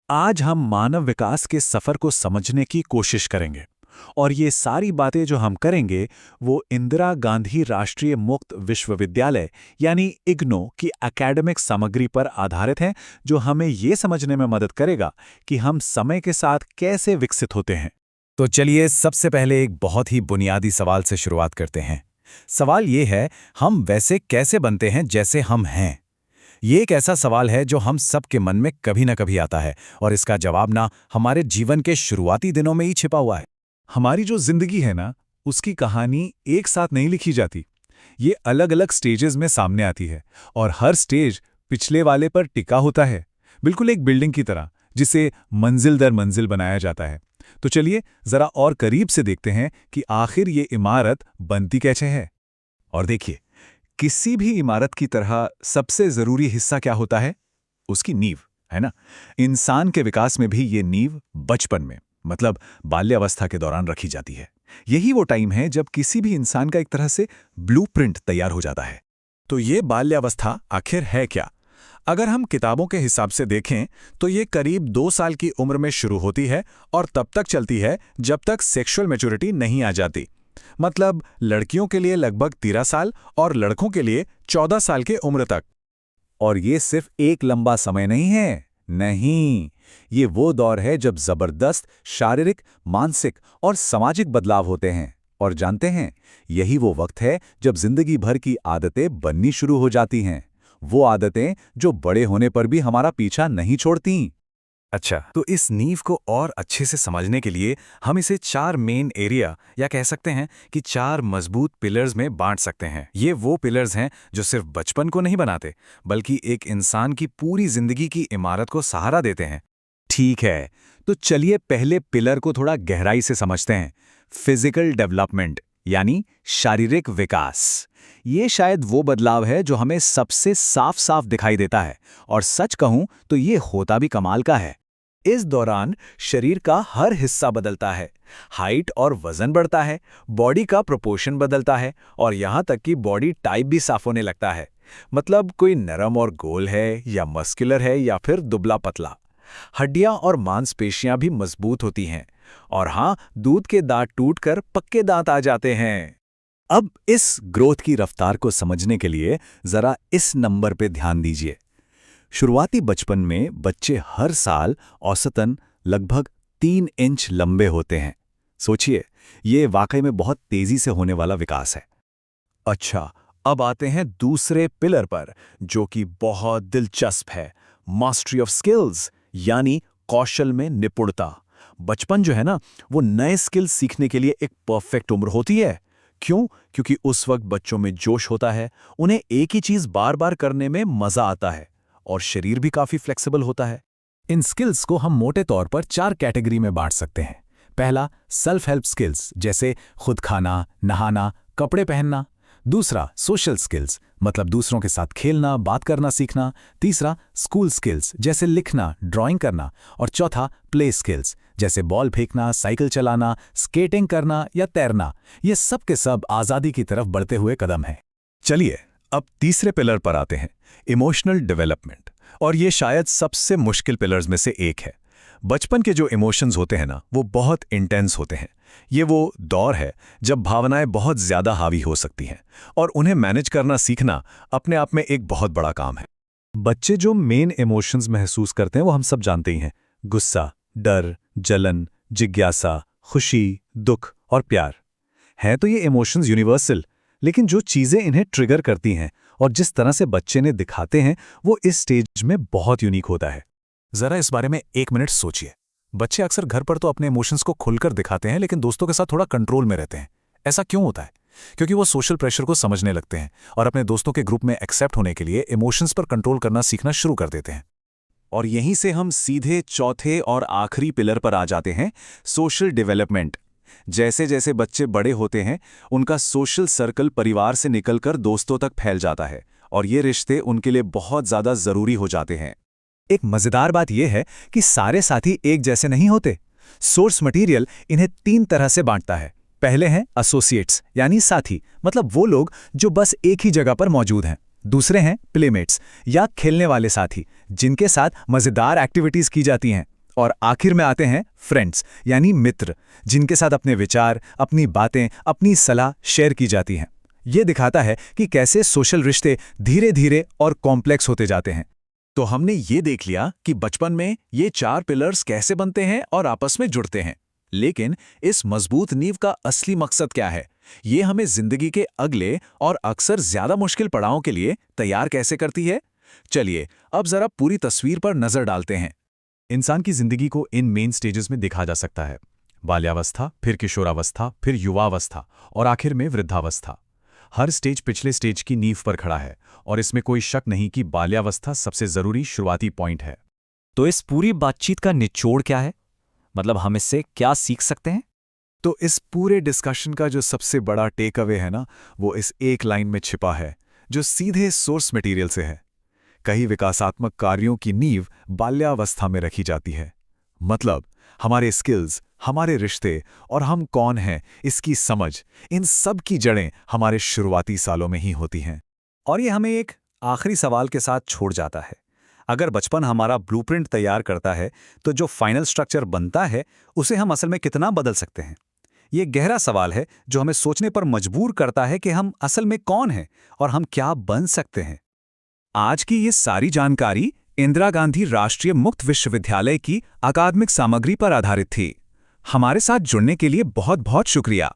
आज हम मानव विकास के सफर को समझने की कोशिश करेंगे और ये सारी बातें जो हम करेंगे वो इंदिरा गांधी राष्ट्रीय मुक्त विश्वविद्यालय यानी इग्नू की एकेडमिक सामग्री पर आधारित हैं, जो हमें ये समझने में मदद करेगा कि हम समय के साथ कैसे विकसित होते हैं। तो चलिए सबसे पहले एक बहुत ही बुनियादी सवाल से शुरुआत करते हैं। सवाल ये है, हम वैसे कैसे बनते हैं जैसे हम हैं? ये एक ऐसा सवाल है जो हम सबके मन में कभी ना कभी आता है और इसका जवाब ना हमारे जीवन के शुरुआती दिनों में ही छिपा हुआ है। हमारी जो जिंदगी है ना, उसकी कहानी एक साथ नहीं लिखी जाती। ये अलग अलग स्टेजेस में सामने आती है और हर स्टेज पिछले वाले पर टिका होता है, बिल्कुल एक बिल्डिंग की तरह जिसे मंजिल दर मंजिल बनाया जाता है। तो चलिए जरा और करीब से देखते हैं कि आखिर ये इमारत बनती कैसे है। और देखिए, किसी भी इमारत की तरह सबसे जरूरी हिस्सा क्या होता है? उसकी नींव, है ना? इंसान के विकास में भी ये नींव बचपन में, मतलब बाल्यावस्था के दौरान रखी जाती है। यही वो टाइम है जब किसी भी इंसान का एक तरह से ब्लूप्रिंट तैयार हो जाता है। तो ये बाल्यावस्था आखिर है क्या? अगर हम किताबों के हिसाब से देखें तो ये करीब 2 साल की उम्र में शुरू होती है और तब तक चलती है जब तक सेक्सुअल मैच्योरिटी नहीं आ जाती। मतलब लड़कियों के लिए लगभग 13 साल और लड़कों के लिए 14 साल की उम्र तक। और ये सिर्फ एक लंबा समय नहीं है। नहीं, ये वो दौर है जब जबरदस्त शारीरिक, मानसिक और सामाजिक बदलाव होते हैं। और जानते हैं, यही वो वक्त है जब जिंदगी भर की आदतें बननी शुरू हो जाती हैं। वो आदतें जो बड़े होने पर भी हमारा पीछा नहीं छोड़ती। अच्छा, तो इस नींव को और अच्छे से समझने के लिए हम इसे 4 मेन एरिया या कह सकते हैं कि 4 मजबूत पिलर्स में बांट सकते हैं। ये वो पिलर्स हैं जो सिर्फ बचपन को नहीं बनाते, बल्कि एक इंसान की पूरी जिंदगी की इमारत को सहारा देते हैं। ठीक है, तो चलिए पहले पिलर को थोड़ा गहराई से समझते हैं। फिजिकल डेवलपमेंट यानी शारीरिक विकास। ये शायद वो बदलाव है जो हमें सबसे साफ साफ दिखाई देता है, और सच कहूं तो ये होता भी कमाल का है। इस दौरान शरीर का हर हिस्सा बदलता है, हाइट और वजन बढ़ता है, बॉडी का प्रोपोर्शन बदलता है और यहां तक कि बॉडी टाइप भी साफ होने लगता है। मतलब कोई नरम और गोल है या मस्कुलर है या फिर दुबला पतला। हड्डियां और मांसपेशियां भी मजबूत होती हैं और हाँ, दूध के दांत टूटकर पक्के दांत आ जाते हैं। अब इस ग्रोथ की रफ्तार को समझने के लिए जरा इस नंबर पे ध्यान दीजिए। शुरुआती बचपन में बच्चे हर साल औसतन लगभग 3 इंच लंबे होते हैं। सोचिए, ये वाकई में बहुत तेजी से होने वाला विकास है। अच्छा, अब आते हैं दूसरे पिलर पर, जो कि बहुत दिलचस्प है। मास्टरी ऑफ स्किल्स यानी कौशल में निपुणता। बचपन जो है ना, वो नए स्किल्स सीखने के लिए एक परफेक्ट उम्र होती है। क्यों? क्योंकि उस वक्त बच्चों में जोश होता है, उन्हें एक ही चीज बार बार करने में मजा आता है और शरीर भी काफी फ्लेक्सिबल होता है। इन स्किल्स को हम मोटे तौर पर 4 कैटेगरी में बांट सकते हैं। पहला, सेल्फ हेल्प स्किल्स, जैसे खुद खाना, नहाना, कपड़े पहनना। दूसरा, सोशल स्किल्स, मतलब दूसरों के साथ खेलना, बात करना सीखना। तीसरा, स्कूल स्किल्स, जैसे लिखना, ड्राइंग करना। और चौथा, प्ले स्किल्स, जैसे बॉल फेंकना, साइकिल चलाना, स्केटिंग करना या तैरना। ये सब के सब आज़ादी की तरफ बढ़ते हुए कदम हैं। चलिए अब तीसरे पिलर पर आते हैं, इमोशनल डेवलपमेंट। और ये शायद सबसे मुश्किल पिलर्स में से एक है। बचपन के जो इमोशंस होते हैं ना, वो बहुत इंटेंस होते हैं। ये वो दौर है जब भावनाएं बहुत ज्यादा हावी हो सकती हैं और उन्हें मैनेज करना सीखना अपने आप में एक बहुत बड़ा काम है। बच्चे जो मेन इमोशंस महसूस करते हैं वो हम सब जानते ही हैं। गुस्सा, डर, जलन, जिज्ञासा, खुशी, दुख और प्यार। हैं तो ये इमोशंस यूनिवर्सल, लेकिन जो चीजें इन्हें ट्रिगर करती हैं और जिस तरह से बच्चे ने दिखाते हैं वो इस स्टेज में बहुत यूनिक होता है। जरा इस बारे में 1 मिनट सोचिए। बच्चे अक्सर घर पर तो अपने इमोशंस को खुलकर दिखाते हैं, लेकिन दोस्तों के साथ थोड़ा कंट्रोल में रहते हैं। ऐसा क्यों होता है? क्योंकि वो सोशल प्रेशर को समझने लगते हैं और अपने दोस्तों के ग्रुप में एक्सेप्ट होने के लिए इमोशंस पर कंट्रोल करना सीखना शुरू कर देते हैं। और यहीं से हम सीधे चौथे और आखिरी पिलर पर आ जाते हैं, सोशल डेवलपमेंट। जैसे जैसे बच्चे बड़े होते हैं, उनका सोशल सर्कल परिवार से निकलकर दोस्तों तक फैल जाता है और ये रिश्ते उनके लिए बहुत ज़्यादा ज़रूरी हो जाते हैं। एक मजेदार बात यह है कि सारे साथी एक जैसे नहीं होते। सोर्स मटेरियल इन्हें 3 तरह से बांटता है। पहले हैं एसोसिएट्स यानी साथी, मतलब वो लोग जो बस एक ही जगह पर मौजूद हैं। दूसरे हैं प्लेमेट्स या खेलने वाले साथी, जिनके साथ मजेदार एक्टिविटीज की जाती हैं। और आखिर में आते हैं फ्रेंड्स, यानी मित्र, जिनके साथ अपने विचार, अपनी बातें, अपनी सलाह शेयर की जाती हैं। ये दिखाता है कि कैसे सोशल रिश्ते धीरे धीरे और कॉम्प्लेक्स होते जाते हैं। तो हमने ये देख लिया कि बचपन में ये 4 पिलर्स कैसे बनते हैं और आपस में जुड़ते हैं। लेकिन इस मजबूत नींव का असली मकसद क्या है? ये हमें जिंदगी के अगले और अक्सर ज्यादा मुश्किल पड़ावों के लिए तैयार कैसे करती है? चलिए अब जरा पूरी तस्वीर पर नजर डालते हैं। इंसान की जिंदगी को इन मेन स्टेजेस में देखा जा सकता है: बाल्यावस्था, फिर किशोरावस्था, फिर युवावस्था और आखिर में वृद्धावस्था। हर स्टेज पिछले स्टेज की नींव पर खड़ा है और इसमें कोई शक नहीं कि बाल्यावस्था सबसे जरूरी शुरुआती पॉइंट है। तो इस पूरी बातचीत का निचोड़ क्या है? मतलब हम इससे क्या सीख सकते हैं? तो इस पूरे डिस्कशन का जो सबसे बड़ा टेक अवे है ना, वो इस एक लाइन में छिपा है, जो सीधे सोर्स मटेरियल से है। कई विकासात्मक कार्यों की नींव बाल्यावस्था में रखी जाती है। मतलब हमारे स्किल्स, हमारे रिश्ते और हम कौन हैं इसकी समझ, इन सब की जड़ें हमारे शुरुआती सालों में ही होती हैं। और ये हमें एक आखिरी सवाल के साथ छोड़ जाता है। अगर बचपन हमारा ब्लूप्रिंट तैयार करता है, तो जो फाइनल स्ट्रक्चर बनता है उसे हम असल में कितना बदल सकते हैं? ये गहरा सवाल है जो हमें सोचने पर मजबूर करता है कि हम असल में कौन हैं और हम क्या बन सकते हैं। आज की ये सारी जानकारी इंदिरा गांधी राष्ट्रीय मुक्त विश्वविद्यालय की अकादमिक सामग्री पर आधारित थी। हमारे साथ जुड़ने के लिए बहुत बहुत शुक्रिया।